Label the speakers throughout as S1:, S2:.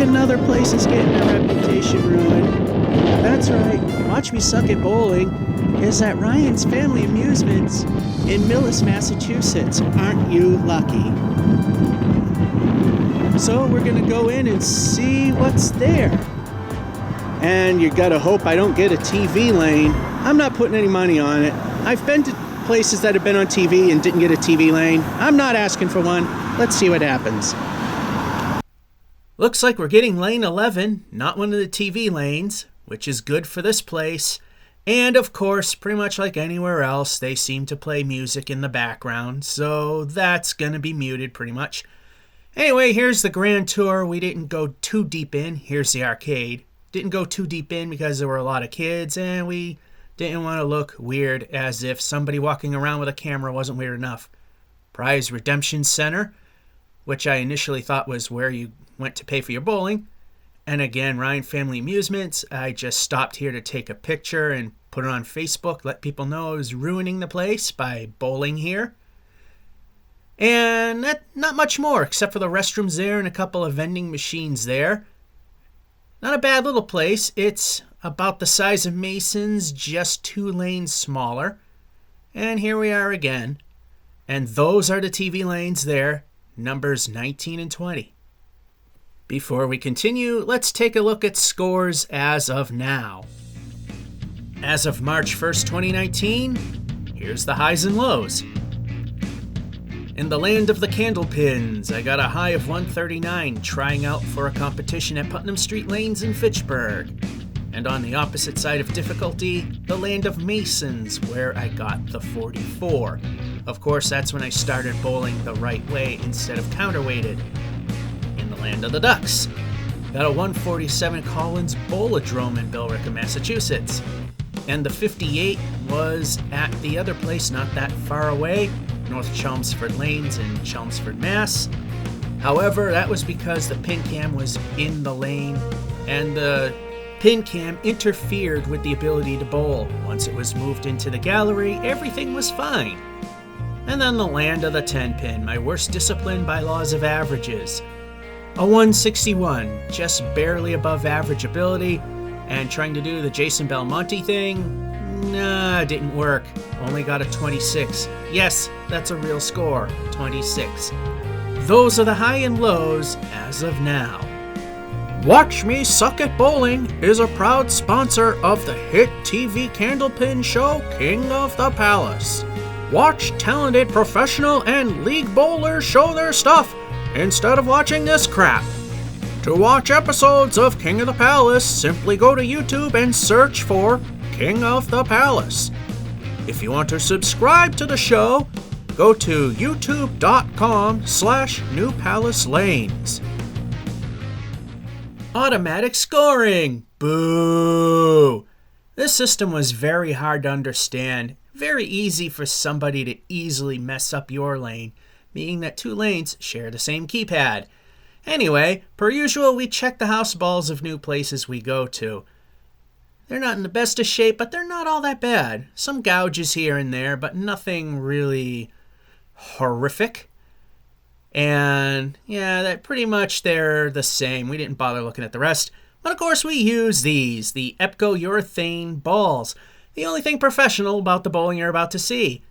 S1: another place is getting their reputation ruined. That's right, Watch Me Suck at Bowling is at Ryan's Family Amusements in Millis, Massachusetts. Aren't you lucky? So we're gonna go in and see what's there. And you gotta hope I don't get a TV lane. I'm not putting any money on it. I've been to places that have been on TV and didn't get a TV lane. I'm not asking for one. Let's see what happens. Looks like we're getting lane 11, not one of the TV lanes, which is good for this place. And of course, pretty much like anywhere else, they seem to play music in the background, so that's gonna be muted pretty much. Anyway, here's the grand tour. We didn't go too deep in. Here's the arcade. Didn't go too deep in because there were a lot of kids, and we didn't want to look weird, as if somebody walking around with a camera wasn't weird enough. Prize Redemption Center, which I initially thought was where you went to pay for your bowling. And again, Ryan Family Amusements. I just stopped here to take a picture and put it on Facebook, let people know I was ruining the place by bowling here. And not much more, except for the restrooms there and a couple of vending machines there. Not a bad little place. It's about the size of Mason's, just 2 lanes smaller. And here we are again. And those are the TV lanes there, numbers 19 and 20. Before we continue, let's take a look at scores as of now. As of March 1st, 2019, here's the highs and lows. In the land of the Candlepins, I got a high of 139 trying out for a competition at Putnam Street Lanes in Fitchburg. And on the opposite side of difficulty, the land of Masons, where I got the 44. Of course, that's when I started bowling the right way instead of counterweighted. In the land of the Ducks, got a 147 Collins Bowladrome in Billerica, Massachusetts. And the 58 was at the other place not that far away, North Chelmsford Lanes in Chelmsford, Mass. However, that was because the pin cam was in the lane, and the pin cam interfered with the ability to bowl. Once it was moved into the gallery, everything was fine. And then the land of the Tenpin, my worst discipline by laws of averages. A 161, just barely above average ability, and trying to do the Jason Belmonte thing, nah, didn't work. Only got a 26. Yes, that's a real score, 26. Those are the high and lows as of now. Watch Me Suck at Bowling is a proud sponsor of the hit TV Candlepin show King of the Palace. Watch talented professional and league bowlers show their stuff instead of watching this crap. To watch episodes of King of the Palace, simply go to YouTube and search for King of the Palace. If you want to subscribe to the show, go to youtube.com/newpalacelanes. Automatic scoring! Boo! This system was very hard to understand. Very easy for somebody to easily mess up your lane, being that 2 lanes share the same keypad. Anyway, per usual, we check the house balls of new places we go to. They're not in the best of shape, but they're not all that bad. Some gouges here and there, but nothing really horrific. And yeah, that pretty much they're the same. We didn't bother looking at the rest. But of course we use these, the Epco urethane balls. The only thing professional about the bowling you're about to see.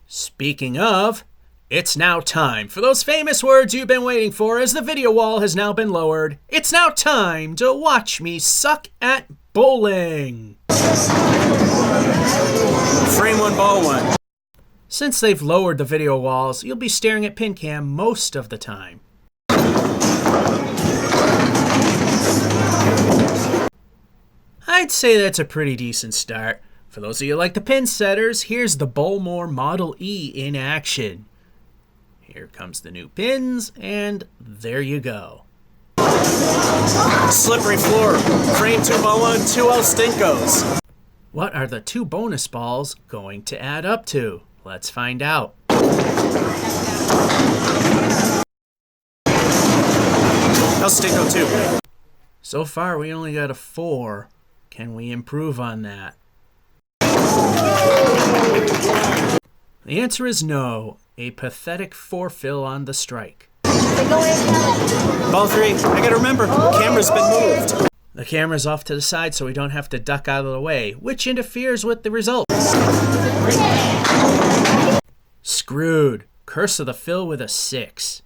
S1: Speaking of, it's now time for those famous words you've been waiting for, as the video wall has now been lowered. It's now time to watch me suck at bowling. Frame 1, ball 1. Since they've lowered the video walls, you'll be staring at pin cam most of the time. I'd say that's a pretty decent start. For those of you like the pin setters, here's the Bowlmore Model E in action. Here comes the new pins, and there you go. Slippery floor, frame 2, ball 1, 2 El Stinkos. What are the 2 bonus balls going to add up to? Let's find out. El Stinko 2. So far, we only got a 4. Can we improve on that? The answer is no. A pathetic 4 fill on the strike. Ball 3. I gotta remember, camera's been moved. The camera's off to the side so we don't have to duck out of the way, which interferes with the result. Screwed. Curse of the Fill with a 6.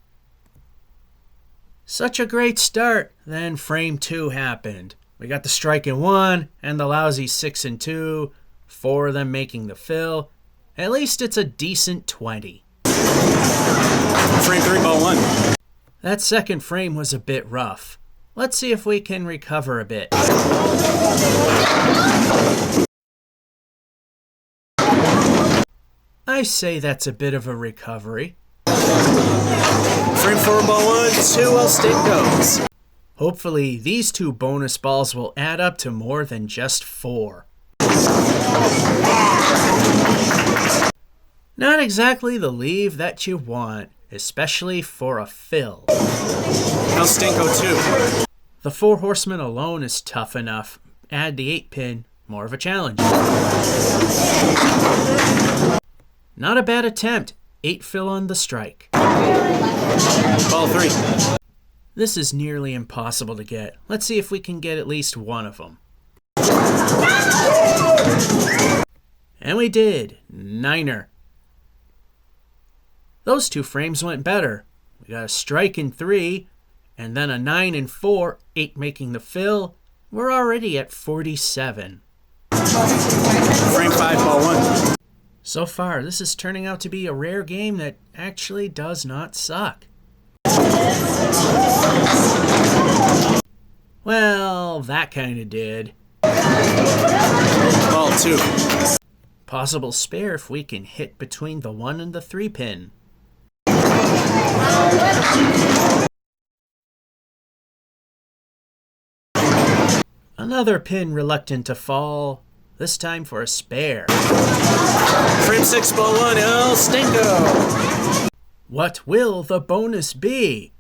S1: Such a great start. Then frame 2 happened. We got the strike in 1 and the lousy 6 and 2. 4 of them making the fill. At least it's a decent 20.
S2: Frame 3, ball 1.
S1: That second frame was a bit rough. Let's see if we can recover a bit. I say that's a bit of a recovery.
S2: Frame 4, ball 1.
S1: 2 El Stinkos. Hopefully these 2 bonus balls will add up to more than just 4. Not exactly the leave that you want, especially for a fill.
S2: El Stinko 2.
S1: The 4 horsemen alone is tough enough. Add the 8 pin, more of a challenge. Not a bad attempt. 8 fill on the strike.
S2: Ball 3.
S1: This is nearly impossible to get. Let's see if we can get at least one of them. And we did. 9er. Those 2 frames went better. We got a strike in 3, and then a 9 and 4, 8 making the fill. We're already at 47.
S2: Frame 5, ball 1.
S1: So far, this is turning out to be a rare game that actually does not suck. Well, that kind of did.
S2: Ball 2.
S1: Possible spare if we can hit between the 1 and the 3 pin. Another pin reluctant to fall, this time for a spare.
S2: Frame 6, ball 1. El Stinko.
S1: What will the bonus be?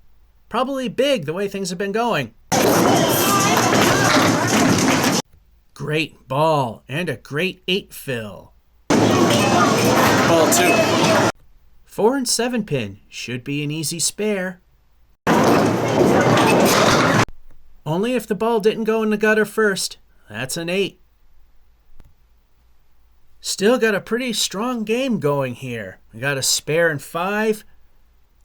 S1: Probably big the way things have been going. Great ball and a great 8 fill.
S2: Ball 2.
S1: 4 and 7 pin should be an easy spare. Only if the ball didn't go in the gutter first. That's an 8. Still got a pretty strong game going here. We got a spare in 5,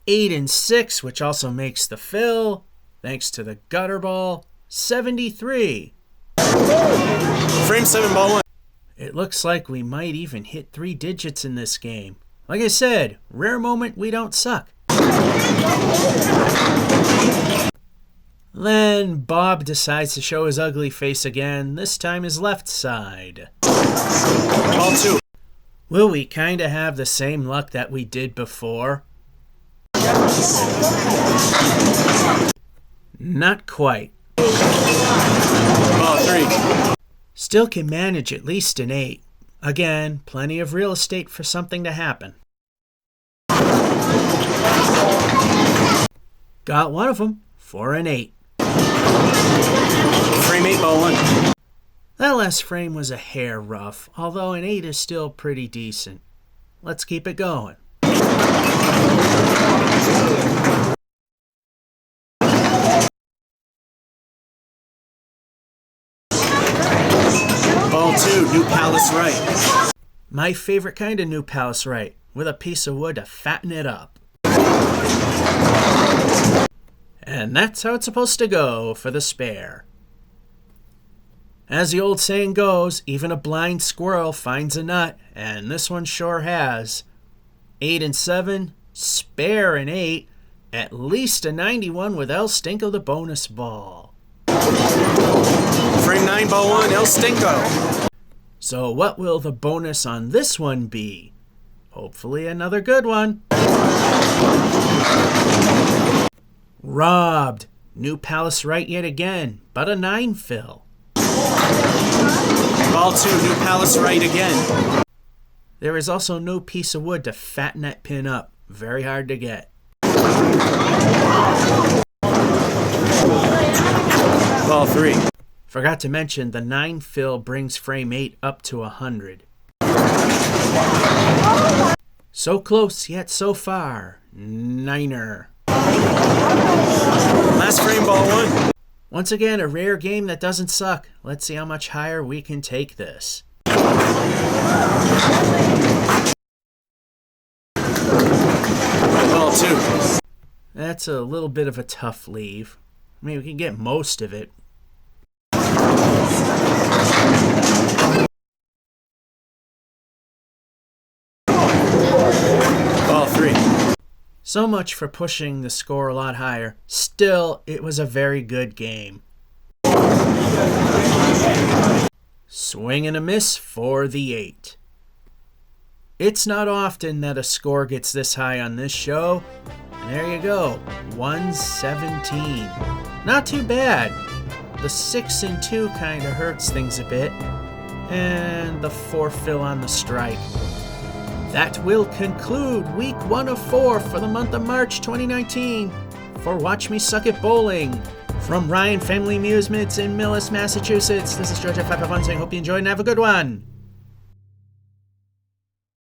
S1: 8 and 6, which also makes the fill. Thanks to the gutter ball. 73.
S2: Frame 7, ball 1.
S1: It looks like we might even hit 3 digits in this game. Like I said, rare moment we don't suck. Then Bob decides to show his ugly face again, this time his left side.
S2: Ball 2.
S1: Will we kinda have the same luck that we did before? Not quite.
S2: Ball 3.
S1: Still can manage at least an 8. Again, plenty of real estate for something to happen. Got one of them for an 8.
S2: Frame 8, ball 1.
S1: That last frame was a hair rough, although an 8 is still pretty decent. Let's keep it going.
S2: Ball 2, New Palace right.
S1: My favorite kind of New Palace right, with a piece of wood to fatten it up. And that's how it's supposed to go for the spare. As the old saying goes, even a blind squirrel finds a nut, and this one sure has. 8 and 7, spare an 8, at least a 91 with El Stinko the bonus ball.
S2: Frame 9, ball 1, El Stinko.
S1: So what will the bonus on this one be? Hopefully another good one. Robbed. New Palace right yet again, but a 9 fill.
S2: Ball 2, New Palace right again.
S1: There is also no piece of wood to fatten that pin up. Very hard to get.
S2: Ball 3.
S1: Forgot to mention the 9 fill brings frame 8 up to 100. So close yet so far. 9er.
S2: Last frame, ball 1.
S1: Once again, a rare game that doesn't suck. Let's see how much higher we can take this.
S2: Ball 2.
S1: That's a little bit of a tough leave. I mean, we can get most of it.
S2: Ball 3.
S1: So much for pushing the score a lot higher. Still, it was a very good game. Swing and a miss for the 8. It's not often that a score gets this high on this show. And there you go, 117. Not too bad. The 6 and 2 kind of hurts things a bit. And the 4 fill on the strike. That will conclude week 1 of 4 for the month of March 2019. For Watch Me Suck at Bowling, from Ryan Family Amusements in Millis, Massachusetts, this is George at 551 saying hope you enjoyed and have a good one.